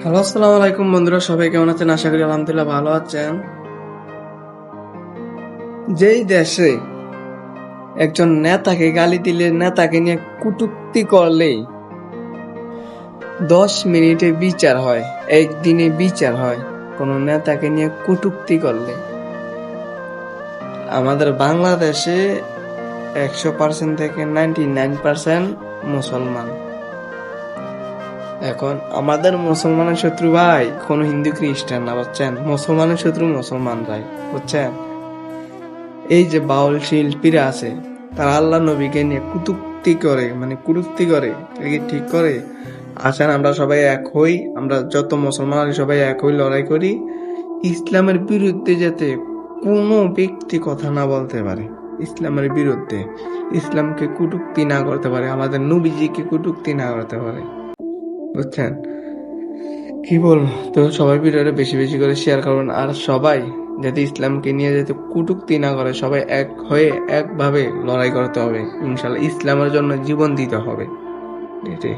Hello, আসসালামু আলাইকুম বন্ধুরা, সবাই কেমন আছেন? আশা করি আলহামদুলিল্লাহ ভালো আছেন। যেই দেশে একজন নেতাকে গালি দিলে, নেতাকে নিয়ে কটূক্তি করলে 10 মিনিটে বিচার হয়, একদিনে বিচার হয় কোন নেতাকে নিয়ে কটূক্তি করলে। আমাদের বাংলাদেশে 100% থেকে 99% মুসলমান। এখন আমাদের মুসলমানের শত্রু ভাই কোন হিন্দু খ্রিস্টান না, বুঝছেন? মুসলমানের শত্রু মুসলমানরাই, বুঝছেন? এই যে বাউল শিল্পীরা আছে, তারা আল্লাহ নবীকে নিয়ে কুটুক্তি করে, এটা কি ঠিক করে? আসেন আমরা সবাই এক হই, আমরা যত মুসলমান আছি সবাই এক হই, লড়াই করি ইসলামের বিরুদ্ধে, যাতে কোনো ব্যক্তি কথা না বলতে পারে ইসলামের বিরুদ্ধে, ইসলামকে কুটুক্তি না করতে পারে, আমাদের নবীজিকে কুটুক্তি না করতে পারে, বুঝছেন? কি বলবো, তো সবাই ভিডিওটা বেশি বেশি করে শেয়ার করবেন, আর সবাই যাতে ইসলামকে নিয়ে যাতে কটূক্তি না করে, সবাই এক হয়ে একভাবে লড়াই করতে হবে। ইনশাল্লাহ ইসলামের জন্য জীবন দিতে হবে, এটাই।